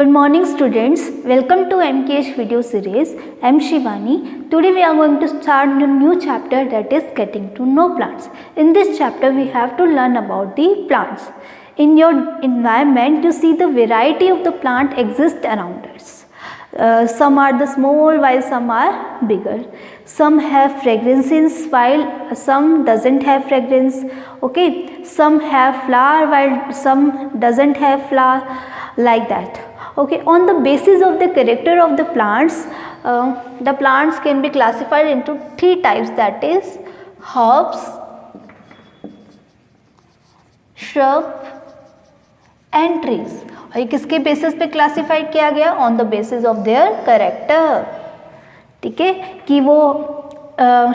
Good morning students, welcome to MKH video series. I am Shivani. Today we are going to start a new chapter, that is getting to know plants. In this chapter we have to learn about the plants. In your environment you see the variety of the plant exist around us. Some are the small while some are bigger. Some have fragrances while some doesn't have fragrance. Okay, some have flower while some doesn't have flower, like that. Okay, on the basis of the character of the plants can be classified into three types, that is herbs, shrub and trees. और ये किसके basis पे classified किया गया? On the basis of their character. ठीक है, कि वो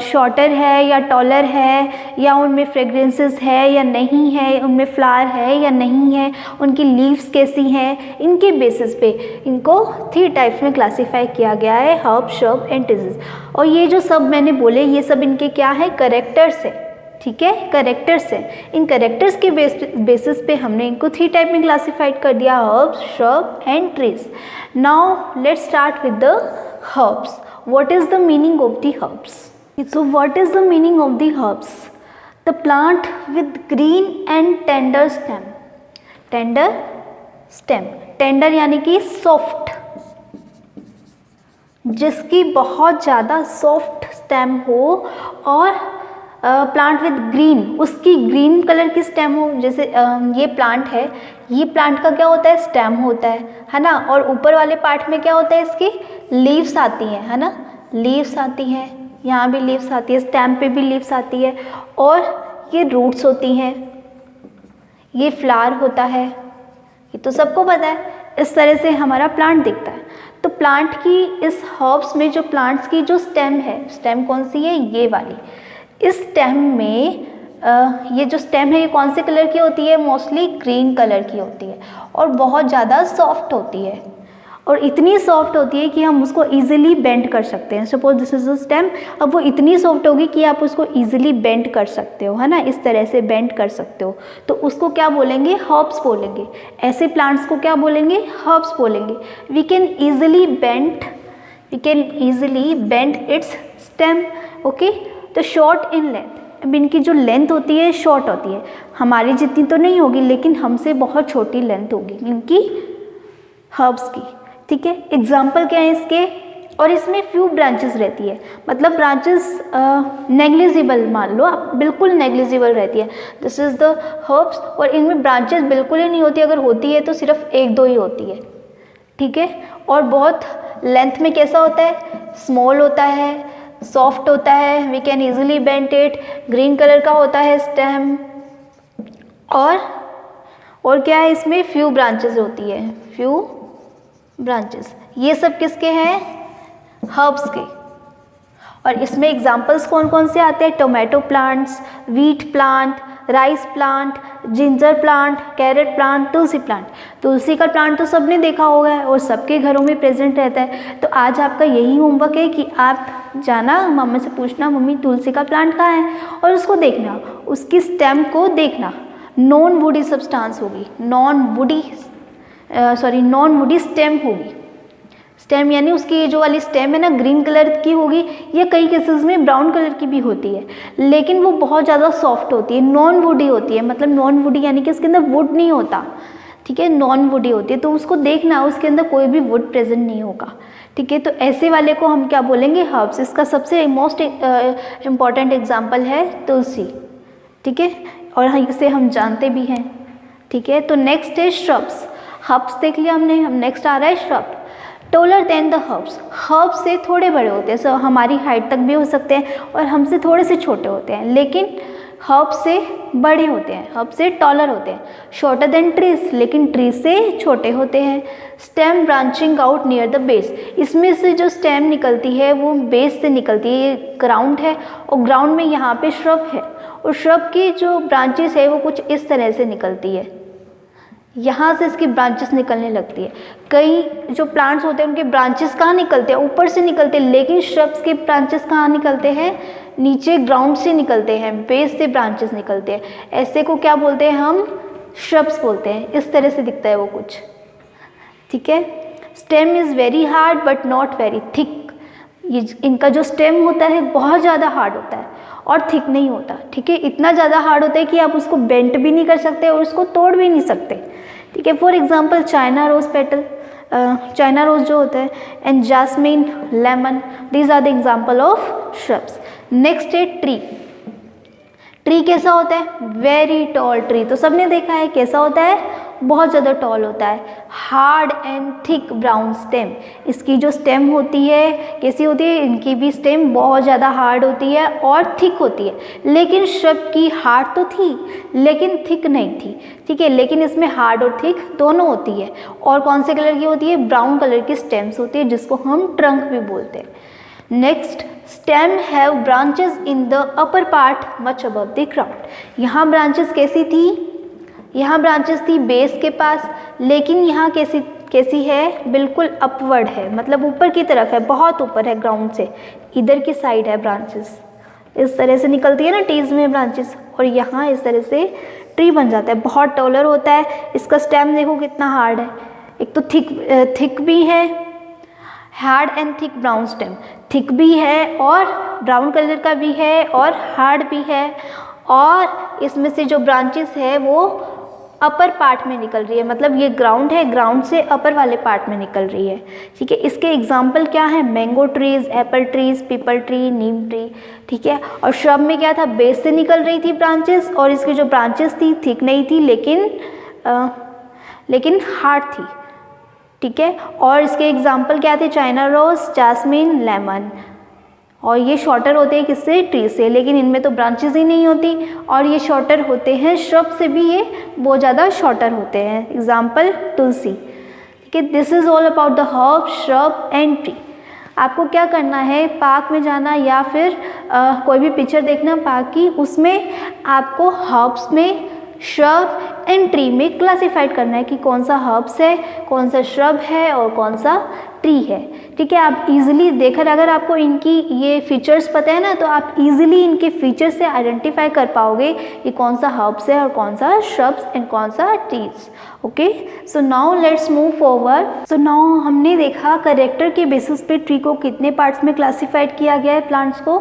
शॉर्टर है या टॉलर है, या उनमें फ्रेग्रेंसेस है या नहीं है, उनमें फ्लावर है या नहीं है, उनकी लीव्स कैसी हैं, इनके बेसिस पे इनको थ्री टाइप्स में क्लासिफाई किया गया है, हर्ब, श्रब एंड ट्रीज. और ये जो सब मैंने बोले ये सब इनके क्या है? करेक्टर्स है. ठीक है, करेक्टर्स है. इन करेक्टर्स के बेसिस पे हमने इनको थ्री टाइप में क्लासिफाइड कर दिया, herbs, shrub and trees. Now let's start with the herbs. What is the meaning of the herbs? So what is the meaning of the herbs? The plant with green and tender stem. Tender stem. Tender यानी कि soft, जिसकी बहुत ज़्यादा soft stem हो, और plant with green, उसकी green colour की stem हो. जैसे ये प्लांट है, ये प्लांट का क्या होता है? स्टेम होता है ना. और ऊपर वाले पार्ट में क्या होता है? इसकी लीव्स आती हैं, है ना. लीव्स आती हैं, यहाँ भी लीव्स आती है, स्टेम पे भी लीव्स आती है, और ये रूट्स होती हैं, ये फ्लावर होता है. ये तो सबको पता है. इस तरह से हमारा प्लांट दिखता है. तो प्लांट की इस हर्ब्स में जो प्लांट्स की जो स्टेम है, स्टेम कौन सी है? ये वाली. इस स्टेम में ये जो स्टेम है ये कौन से कलर की होती है? मोस्टली ग्रीन कलर की होती है, और बहुत ज़्यादा सॉफ्ट होती है. और इतनी सॉफ्ट होती है कि हम उसको इजीली बेंड कर सकते हैं. Suppose this is the stem. अब वो इतनी सॉफ्ट होगी कि आप उसको इजीली बेंड कर सकते हो, है ना. इस तरह से बेंड कर सकते हो. तो उसको क्या बोलेंगे? हर्ब्स बोलेंगे. ऐसे प्लांट्स को क्या बोलेंगे? हर्ब्स बोलेंगे. We can easily bend its stem. Okay, तो शॉर्ट इन लेंथ. अब इनकी जो लेंथ होती है शॉर्ट होती है, हमारी जितनी तो नहीं होगी, लेकिन हमसे बहुत छोटी लेंथ होगी इनकी हर्ब्स की. ठीक है, एग्जाम्पल क्या है इसके? और इसमें फ्यू ब्रांचेस रहती है, मतलब ब्रांचेस नेग्लिजिबल, मान लो आप, बिल्कुल नेग्लिजिबल रहती है. This is the herbs. और इनमें ब्रांचेस बिल्कुल ही नहीं होती, अगर होती है तो सिर्फ एक दो ही होती है. ठीक है, और बहुत लेंथ में कैसा होता है? स्मॉल होता है, सॉफ्ट होता है, we can easily bend it. Green colour का होता है स्टेम, और क्या है इसमें? फ्यू ब्रांचेस होती है, फ्यू ब्रांचेस. ये सब किसके हैं? हर्ब्स के. और इसमें एग्जांपल्स कौन कौन से आते हैं? Tomato plants, wheat plant, rice plant, ginger plant, carrot plant, tulsi plant. तुलसी का प्लांट तो सबने देखा होगा और सबके घरों में प्रेजेंट रहता है. तो आज आपका यही होमवर्क है कि आप जाना, मम्मी से पूछना, मम्मी तुलसी का प्लांट कहाँ है, और उसको देखना, उसकी स्टेम को देखना. नॉन वुडी सब्सटेंस होगी, नॉन वुडी स्टेम होगी. स्टेम यानी उसकी ये जो वाली स्टेम है ना, ग्रीन कलर की होगी, या कई केसेस में ब्राउन कलर की भी होती है, लेकिन वो बहुत ज़्यादा सॉफ्ट होती है, नॉन वुडी होती है. मतलब नॉन वुडी यानी कि उसके अंदर वुड नहीं होता. ठीक है, नॉन वुडी होती है. तो उसको देखना, उसके अंदर कोई भी वुड प्रेजेंट नहीं होगा. ठीक है, तो ऐसे वाले को हम क्या बोलेंगे? हर्ब्स. इसका सबसे मोस्ट इम्पॉर्टेंट एग्जाम्पल है तुलसी. ठीक है, और इसे हम जानते भी हैं. ठीक है, तो नेक्स्ट है श्रब्स. हर्ब्स देख लिया हमने, हम नेक्स्ट आ रहा है shrub. Taller than the herbs. Herbs से थोड़े बड़े होते हैं, हमारी हाइट तक भी हो सकते हैं, और हमसे थोड़े से छोटे होते हैं, लेकिन हर्ब्स से बड़े होते हैं, हर्ब्स से टॉलर होते हैं. शॉर्टर देन ट्रीज, लेकिन ट्रीज से छोटे होते हैं. Stem branching out near the base. इसमें से जो स्टेम निकलती है वो बेस से निकलती है. ये ग्राउंड है, और ग्राउंड में यहाँ पे श्रब है, और श्रब की जो ब्रांचेस है वो कुछ इस तरह से निकलती है. यहाँ से इसकी ब्रांचेस निकलने लगती है. कई जो प्लांट्स होते हैं उनके ब्रांचेस कहाँ निकलते हैं? ऊपर से निकलते हैं, लेकिन श्रब्स के ब्रांचेस कहाँ निकलते हैं? नीचे ग्राउंड से निकलते हैं, बेस से ब्रांचेस निकलते हैं. ऐसे को क्या बोलते हैं हम? श्रब्स बोलते हैं. इस तरह से दिखता है वो कुछ. ठीक है। Stem is very hard but not very thick. ये इनका जो स्टेम होता है बहुत ज़्यादा हार्ड होता है और थिक नहीं होता, ठीक है। इतना ज़्यादा हार्ड होता है कि आप उसको बेंट भी नहीं कर सकते और उसको तोड़ भी नहीं सकते, ठीक है। For example China rose petal, China rose जो होता है, and jasmine, lemon, these are the example of shrubs. Next है ट्री। ट्री कैसा होता है? वेरी टॉल ट्री, तो सबने देखा है कैसा होता है, बहुत ज़्यादा टॉल होता है। Hard and thick brown stem, इसकी जो स्टेम होती है कैसी होती है, इनकी भी स्टेम बहुत ज़्यादा हार्ड होती है और थिक होती है। लेकिन श्रब की हार्ड तो थी लेकिन थिक नहीं थी, ठीक है। लेकिन इसमें हार्ड और थिक दोनों होती है। और कौन से कलर की होती है? ब्राउन कलर की स्टेम्स होती है, जिसको हम ट्रंक भी बोलते हैं। Next, stem have branches in the upper part much above the ground. यहाँ ब्रांचेस कैसी थी? यहाँ ब्रांचेस थी बेस के पास, लेकिन यहाँ कैसी है? बिल्कुल अपवर्ड है, मतलब ऊपर की तरफ है, बहुत ऊपर है ग्राउंड से, इधर की साइड है ब्रांचेस। इस तरह से निकलती है ना ट्रीज में ब्रांचेस, और यहाँ इस तरह से ट्री बन जाता है, बहुत टॉलर होता है। इसका स्टेम देखो कितना हार्ड है, एक तो थिक भी है, hard and thick brown stem, thick भी है और ब्राउन कलर का भी है और हार्ड भी है। और इसमें से जो ब्रांचेस है वो अपर पार्ट में निकल रही है, मतलब ये ग्राउंड है, ग्राउंड से अपर वाले पार्ट में निकल रही है, ठीक है। इसके एग्जाम्पल क्या है? Mango trees, apple trees, peepal tree, neem tree, ठीक है। और श्रब में क्या था? बेस से निकल रही थी ब्रांचेस, और इसकी जो ब्रांचेस थी थिक नहीं थी लेकिन हार्ड थी, ठीक है। और इसके एग्जाम्पल क्या थे? China rose, jasmine, lemon. और ये शॉर्टर होते हैं किससे? ट्री से, लेकिन इनमें तो ब्रांचेस ही नहीं होती, और ये शॉर्टर होते हैं श्रब से भी, ये बहुत ज़्यादा शॉर्टर होते हैं। एग्जाम्पल तुलसी, ठीक है। This is all about the herb, shrub and tree. आपको क्या करना है? पार्क में जाना या फिर कोई भी पिक्चर देखना पार्क की, उसमें आपको हर्ब्स में, श्रब एंड ट्री में क्लासिफाइड करना है कि कौन सा हर्ब्स है, कौन सा श्रब है और कौन सा ट्री है, ठीक है। आप इजीली देखकर, अगर आपको इनकी ये फीचर्स पता है ना, तो आप इजीली इनके फीचर्स से आइडेंटिफाई कर पाओगे कि कौन सा हर्ब्स है और कौन सा श्रब्स एंड कौन सा trees. Okay, so now let's move forward. So now हमने देखा कैरेक्टर के बेसिस पे ट्री को कितने पार्ट्स में क्लासिफाइड किया गया है, प्लांट्स को,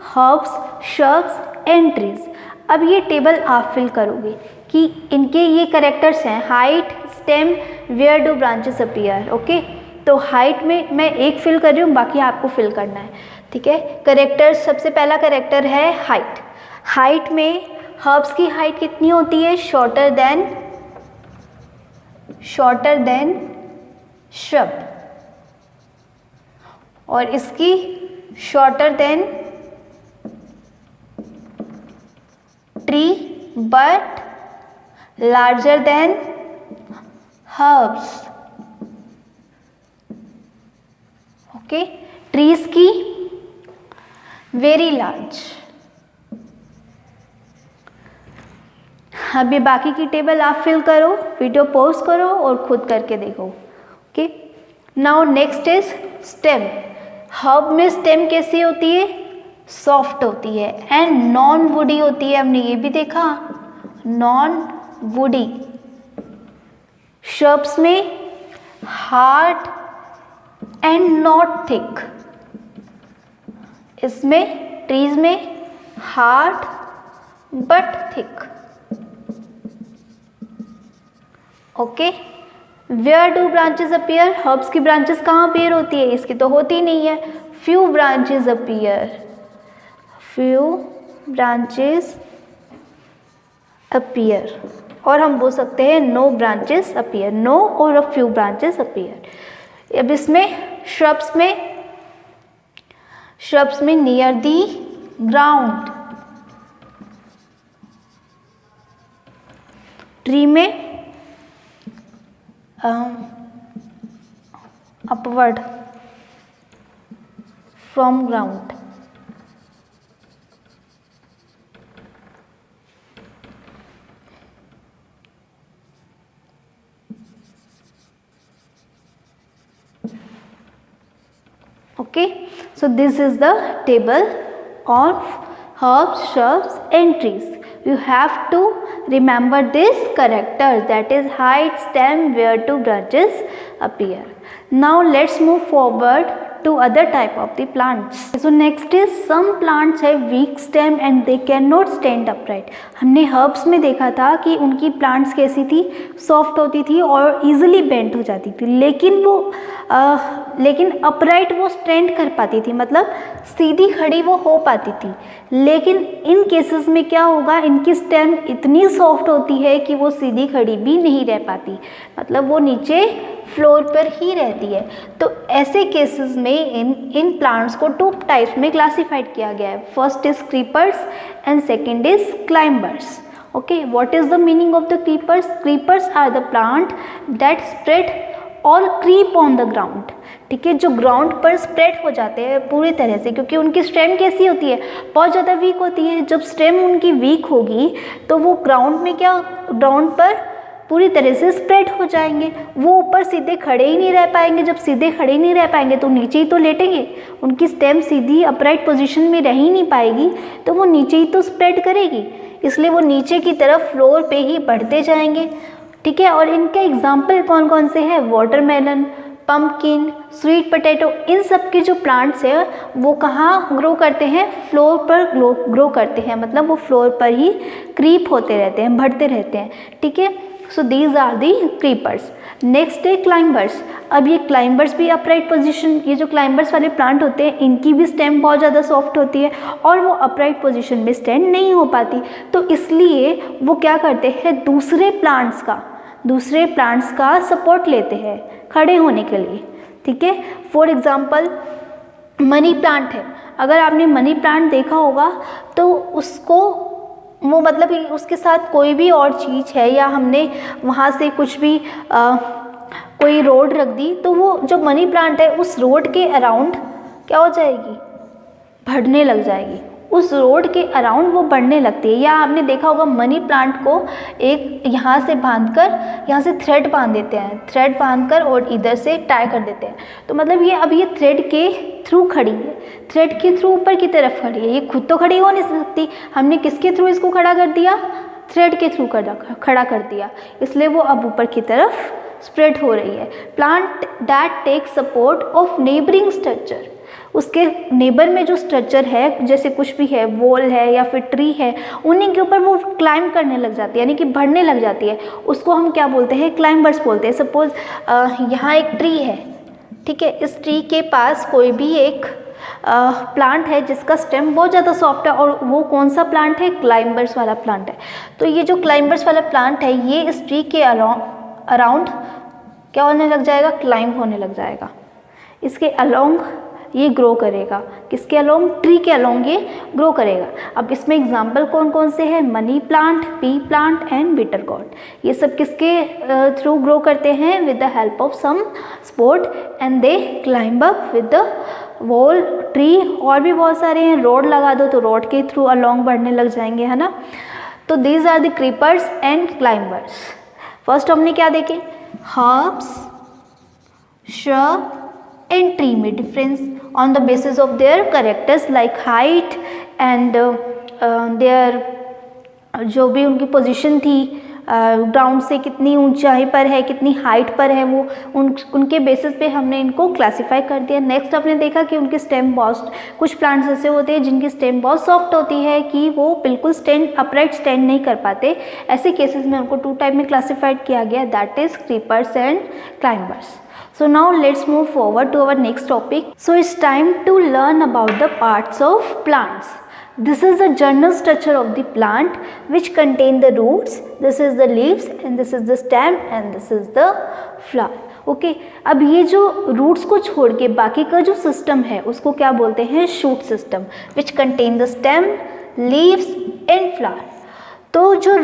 हर्ब्स, श्रब्स एंड ट्रीज। अब ये टेबल आप फिल करोगे कि इनके ये कैरेक्टर्स हैं, height, stem, where do branches appear. Okay, तो हाइट में मैं एक फिल कर रही हूँ, बाकी आपको फिल करना है, ठीक है। कैरेक्टर, सबसे पहला कैरेक्टर है हाइट। हाइट में हर्ब्स की हाइट कितनी होती है? शॉर्टर देन श्रब, और इसकी shorter than tree but larger than herbs. Okay, trees की वेरी लार्ज। अभी बाकी की टेबल आप फिल करो, वीडियो पॉज करो और खुद करके देखो। Okay, now next is stem. Herb में स्टेम कैसी होती है? सॉफ्ट होती है एंड नॉन वुडी होती है, हमने ये भी देखा, नॉन वुडी। श्रब्स में हार्ड एंड नॉट थिक, इसमें ट्रीज में hard but thick. Okay, where do branches appear? Herbs की ब्रांचेस कहाँ अपीयर होती है? इसकी तो होती नहीं है। Few branches appear, few branches appear, और हम बोल सकते हैं नो ब्रांचेस अपीयर, नो और अ फ्यू ब्रांचेस अपीयर। अब इसमें श्रब्स में नियर दी ग्राउंड, ट्री में upward from ground. Okay, so this is the table of herbs, shrubs and trees. You have to remember these characters, that is height, stem, where to branches appear. Now let's move forward to other type of the plants. So next is some plants have weak stem and they cannot stand upright. हमने herbs में देखा था कि उनकी plants कैसी थी, soft होती थी और easily bend हो जाती थी, लेकिन upright वो stand कर पाती थी, मतलब सीधी खड़ी वो हो पाती थी। लेकिन इन केसेस में क्या होगा, इनकी स्टेम इतनी सॉफ्ट होती है कि वो सीधी खड़ी भी नहीं रह पाती, मतलब वो नीचे फ्लोर पर ही रहती है। तो ऐसे केसेस में इन प्लांट्स को टू टाइप्स में क्लासिफाइड किया गया है। First is creepers and second is climbers. Okay, what is the meaning of the creepers? Creepers are the plant that spread और क्रीप ऑन द ग्राउंड। ठीक है, जो ग्राउंड पर स्प्रेड हो जाते हैं पूरी तरह से, क्योंकि उनकी स्टेम कैसी होती है, बहुत ज़्यादा वीक होती है। जब स्टेम उनकी वीक होगी तो वो ग्राउंड में ग्राउंड पर पूरी तरह से स्प्रेड हो जाएंगे, वो ऊपर सीधे खड़े ही नहीं रह पाएंगे। जब सीधे खड़े नहीं रह पाएंगे तो नीचे ही तो लेटेंगे, उनकी स्टेम सीधी अपराइट पोजीशन में रह ही नहीं पाएगी, तो वो नीचे ही तो स्प्रेड करेगी, इसलिए वो नीचे की तरफ फ्लोर पे ही बढ़ते जाएंगे। ठीक है, और इनके एग्जाम्पल कौन कौन से हैं? वाटरमेलन, पम्पकिन, स्वीट पोटैटो, इन सब के जो प्लांट्स हैं वो कहाँ ग्रो करते हैं? फ्लोर पर ग्रो करते हैं, मतलब वो फ्लोर पर ही क्रीप होते रहते हैं, बढ़ते रहते हैं। ठीक है, so these are the creepers. Next है क्लाइंबर्स। अब ये क्लाइंबर्स भी अपराइट पोजीशन, ये जो क्लाइंबर्स वाले प्लांट होते हैं इनकी भी स्टेम बहुत ज़्यादा सॉफ्ट होती है और वो अपराइट पोजीशन में स्टैंड नहीं हो पाती, तो इसलिए वो क्या करते हैं, दूसरे प्लांट्स का सपोर्ट लेते हैं खड़े होने के लिए। ठीक है, फॉर एग्जाम्पल मनी प्लांट है, अगर आपने मनी प्लांट देखा होगा तो उसको वो मतलब उसके साथ कोई भी और चीज़ है या हमने वहाँ से कुछ भी कोई रोड रख दी तो वो जो मनी प्लांट है उस रोड के अराउंड क्या हो जाएगी, बढ़ने लग जाएगी, उस रोड के अराउंड वो बढ़ने लगती है। या आपने देखा होगा मनी प्लांट को एक यहाँ से बांधकर, यहाँ से थ्रेड बांध देते हैं, थ्रेड बांधकर और इधर से टाई कर देते हैं, तो मतलब ये अब ये थ्रेड के थ्रू खड़ी है, थ्रेड के थ्रू ऊपर की तरफ खड़ी है, ये खुद तो खड़ी हो नहीं सकती, हमने किसके थ्रू इसको खड़ा कर दिया, थ्रेड के थ्रू खड़ा कर दिया, इसलिए वो अब ऊपर की तरफ स्प्रेड हो रही है। Plant that take support of neighbouring structure, उसके नेबर में जो स्ट्रक्चर है, जैसे कुछ भी है, वॉल है या फिर ट्री है, उन्हीं के ऊपर वो क्लाइंब करने लग जाती है, यानी कि बढ़ने लग जाती है, उसको हम क्या बोलते हैं, क्लाइंबर्स बोलते हैं। सपोज यहाँ एक ट्री है, ठीक है, इस ट्री के पास कोई भी एक प्लांट है जिसका स्टेम बहुत ज़्यादा सॉफ्ट है, और वो कौन सा प्लांट है, क्लाइंबर्स वाला प्लांट है। तो ये जो क्लाइंबर्स वाला प्लांट है ये इस ट्री के अराउंड क्या होने लग जाएगा, क्लाइंब होने लग जाएगा, इसके अलोंग ये ग्रो करेगा, किसके अलोंग, ट्री के अलोंग ये ग्रो करेगा। अब इसमें एग्जाम्पल कौन कौन से हैं, money plant, pea plant and bitter gourd, ये सब किसके थ्रू ग्रो करते हैं, with the help of some support and they climb up with the wall, tree, और भी बहुत सारे हैं, रोड लगा दो तो रोड के थ्रू अलोंग बढ़ने लग जाएंगे, है ना। तो these are the creepers and climbers. First हमने क्या देखे, हर्ब्स, shrub and tree में difference on the basis of their characters like height and their जो भी उनकी पोजीशन थी ग्राउंड से कितनी ऊंचाई पर है, कितनी हाइट पर है, वो उनके बेसिस पे हमने इनको क्लासिफाई कर दिया। नेक्स्ट आपने देखा कि उनके स्टेम बहुत, कुछ प्लांट्स ऐसे होते हैं जिनकी स्टेम बहुत सॉफ्ट होती है कि वो बिल्कुल अपराइट स्टैंड नहीं कर पाते, ऐसे केसेस में उनको टू टाइप में क्लासिफाइड किया गया, that is creepers and climbers. So now let's move forward to our next topic. So it's time to learn about the parts of plants. This is the general structure of the plant which contain the roots, this is the leaves and this is the stem and this is the flower. Okay, अब ये जो roots को छोड़ के बाकी का जो system है उसको क्या बोलते हैं, shoot system, which contain the stem, leaves and flower. तो जो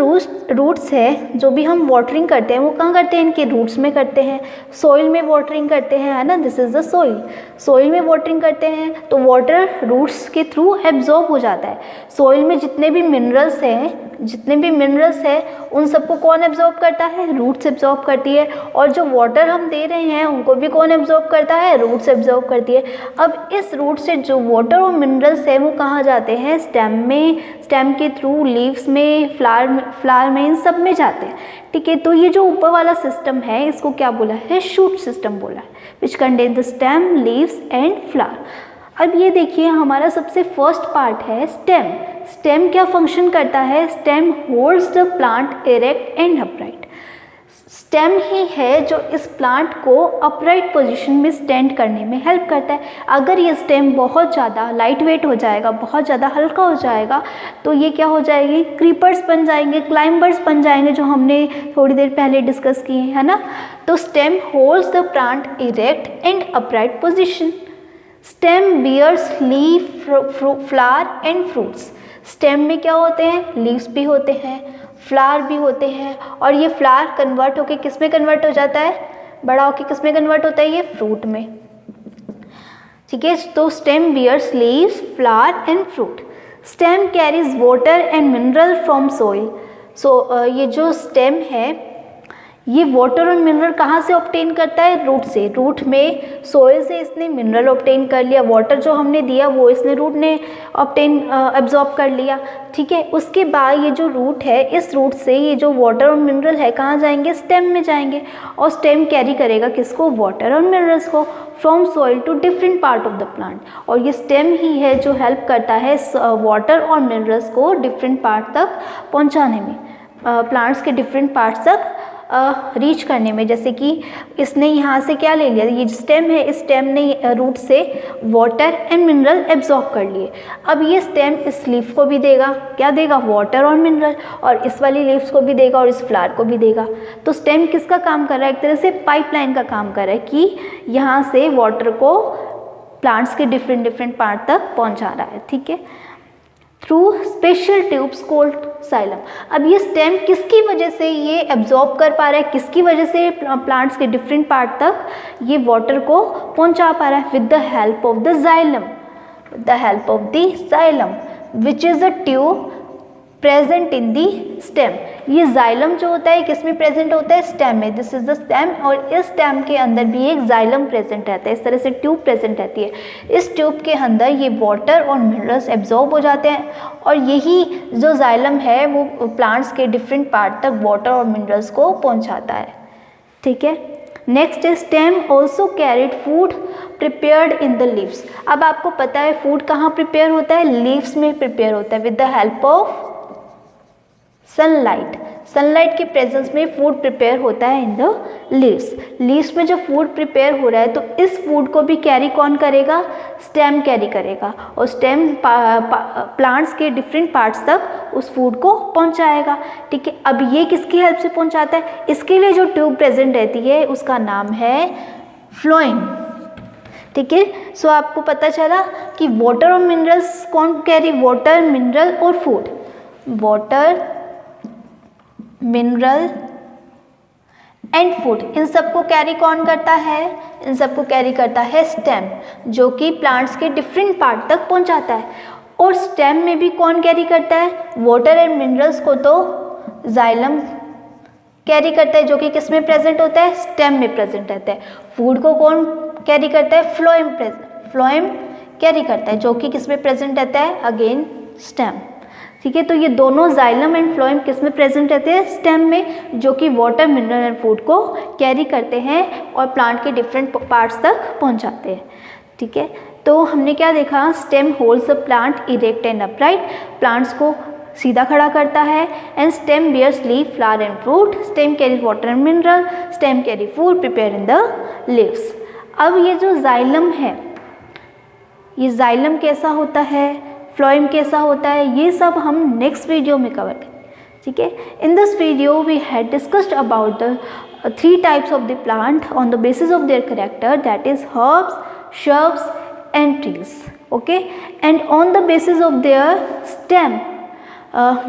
रूट्स है, जो भी हम वाटरिंग करते हैं वो कहाँ करते हैं, इनके रूट्स में करते हैं, सॉइल में वाटरिंग करते हैं, है ना, this is the soil, soil में वाटरिंग करते हैं तो वाटर रूट्स के थ्रू एब्जॉर्ब हो जाता है। सॉइल में जितने भी मिनरल्स हैं जितने भी मिनरल्स हैं उन सबको कौन एब्जॉर्ब करता है, रूट्स एब्जॉर्ब करती है। और जो वाटर हम दे रहे हैं उनको भी कौन एब्जॉर्ब करता है, रूट्स एब्जॉर्ब करती है। अब इस रूट से जो वाटर और मिनरल्स है वो कहाँ जाते हैं, स्टेम में, स्टेम के थ्रू लीव्स में, फ्लावर में, इन सब में जाते हैं। ठीक है, तो ये जो ऊपर वाला सिस्टम है इसको क्या बोला है, शूट सिस्टम बोला है, which contain the stem, leaves and flower. अब ये देखिए हमारा सबसे फर्स्ट पार्ट है स्टेम। स्टेम क्या फंक्शन करता है, stem holds the plant erect and upright. Stem ही है जो इस प्लांट को अपराइट पोजीशन में स्टैंड करने में हेल्प करता है। अगर ये स्टेम बहुत ज़्यादा लाइट वेट हो जाएगा, बहुत ज़्यादा हल्का हो जाएगा, तो ये क्या हो जाएगी, क्रीपर्स बन जाएंगे, क्लाइंबर्स बन जाएंगे, जो हमने थोड़ी देर पहले डिस्कस किए है ना। तो stem holds the plant erect and upright position. Stem bears leaf, flower and fruits. Stem में क्या होते हैं, लीव्स भी होते हैं, फ्लावर भी होते हैं, और ये फ्लावर कन्वर्ट होके किस में कन्वर्ट हो जाता है, बड़ा होके किस में कन्वर्ट होता है, ये फ्रूट में। ठीक है, तो stem bears leaves, flower and fruit. Stem carries water and mineral from soil. ये जो स्टेम है ये वाटर और मिनरल कहाँ से ऑब्टेन करता है, रूट से। रूट में सोइल से इसने मिनरल ऑब्टेन कर लिया, वाटर जो हमने दिया वो इसने रूट ने ऑब्टेन एब्जॉर्ब कर लिया। ठीक है, उसके बाद ये जो रूट है, इस रूट से ये जो वाटर और मिनरल है कहाँ जाएंगे, स्टेम में जाएंगे, और स्टेम कैरी करेगा किसको, वाटर और मिनरल्स को, from soil to different part of the plant. और ये स्टेम ही है जो हेल्प करता है वाटर और मिनरल्स को डिफरेंट पार्ट तक पहुँचाने में, प्लांट्स के डिफरेंट पार्ट्स तक रीच करने में। जैसे कि इसने यहाँ से क्या ले लिया, ये स्टेम है, इस स्टेम ने रूट से वाटर एंड मिनरल एब्जॉर्ब कर लिए। अब ये स्टेम इस लीफ को भी देगा, क्या देगा, वाटर और मिनरल, और इस वाली लीव्स को भी देगा और इस फ्लावर को भी देगा। तो स्टेम किसका काम कर रहा है, एक तरह से पाइपलाइन का काम कर रहा है कि यहाँ से वाटर को प्लांट्स के डिफरेंट पार्ट तक पहुँचा रहा है। ठीक है, through special tubes called xylem. अब ये स्टेम किसकी वजह से ये एब्जॉर्ब कर पा रहा है, किसकी वजह से प्लांट्स के डिफरेंट पार्ट तक ये वाटर को पहुंचा पा रहा है, with the help of the xylem, with the help of the xylem which is a tube present in the stem. ये जाइलम जो होता है किस में प्रेजेंट होता है, स्टेम में, दिस इज द स्टेम, और इस स्टेम के अंदर भी एक जाइलम प्रेजेंट रहता है, इस तरह से ट्यूब प्रेजेंट रहती है। इस ट्यूब के अंदर ये वाटर और मिनरल्स एब्जॉर्ब हो जाते हैं, और यही जो जाइलम है वो प्लांट्स के डिफरेंट पार्ट तक वाटर और मिनरल्स को पहुंचाता है। ठीक है, नेक्स्ट है stem also carried food prepared in the leaves. अब आपको पता है फूड कहाँ प्रिपेयर होता है, लीव्स में प्रिपेयर होता है, with the help of sunlight. Sunlight के प्रेजेंस में फूड प्रिपेयर होता है इन द लीव्स। लीव्स में जो फूड प्रिपेयर हो रहा है तो इस फूड को भी कैरी कौन करेगा, स्टेम कैरी करेगा, और स्टेम प्लांट्स के डिफरेंट पार्ट्स तक उस फूड को पहुंचाएगा। ठीक है, अब ये किसकी हेल्प से पहुंचाता है, इसके लिए जो ट्यूब प्रेजेंट रहती है उसका नाम है फ्लोएम। ठीक है, सो आपको पता चला कि वाटर और मिनरल्स कौन कैरी, वाटर, मिनरल और food. Water, mineral and food, इन सबको कैरी कौन करता है, इन सबको कैरी करता है स्टेम, जो कि प्लांट्स के डिफरेंट पार्ट तक पहुंचाता है। और स्टेम में भी कौन कैरी करता है, वाटर एंड मिनरल्स को तो जाइलम कैरी करता है, जो कि किस में प्रेजेंट होता है, स्टेम में प्रेजेंट रहता है। फूड को कौन कैरी करता है, फ्लोएम कैरी करता है, जो कि किस में प्रेजेंट रहता है, अगेन स्टेम। ठीक है, तो ये दोनों जाइलम एंड फ्लोएम किस में प्रेजेंट रहते हैं, स्टेम में, जो कि वाटर, मिनरल एंड फूड को कैरी करते हैं और प्लांट के डिफरेंट पार्ट्स तक पहुंचाते हैं। ठीक है, तो हमने क्या देखा, stem holds the plant erect and upright, plants को सीधा खड़ा करता है, and stem bears leaf, flower and fruit, stem carry water and mineral, stem carry food prepare in the leaves. अब ये जो जाइलम है, ये जाइलम कैसा होता है, फ्लोएम कैसा होता है, ये सब हम नेक्स्ट वीडियो में कवर करेंगे। ठीक है, in this video we had discussed about the 3 types of the plant on the basis of their character, that is herbs, shrubs and trees. Okay, and on the basis of their stem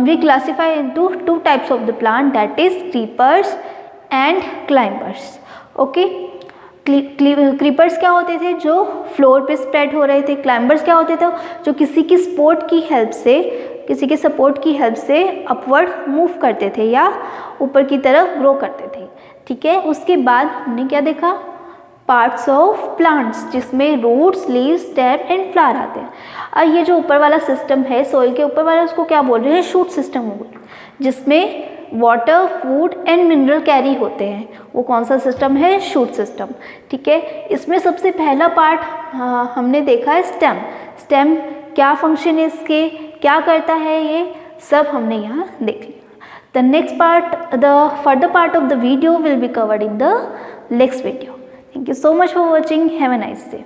we classify into 2 types of the plant, that is creepers and climbers. Okay, creepers क्या होते थे, जो floor पे spread हो रहे थे। Climbers क्या होते थे, जो किसी की सपोर्ट की हेल्प से किसी के सपोर्ट की हेल्प से अपवर्ड मूव करते थे या ऊपर की तरफ ग्रो करते थे। ठीक है, उसके बाद हमने क्या देखा, पार्ट्स ऑफ प्लांट्स, जिसमें roots, leaves, stem and flower आते हैं। और ये जो ऊपर वाला सिस्टम है, सॉइल के ऊपर वाला, उसको क्या बोल रहे हैं, शूट सिस्टम हो गया, जिसमें water, food and mineral carry होते हैं। वो कौन सा सिस्टम है, शूट सिस्टम। ठीक है, इसमें सबसे पहला पार्ट हमने देखा है स्टेम। स्टेम क्या फंक्शन है इसके, क्या करता है, ये सब हमने यहाँ देख लिया। The next part, the further part of the video will be covered in the next video. Thank you so much for watching. Have a nice day.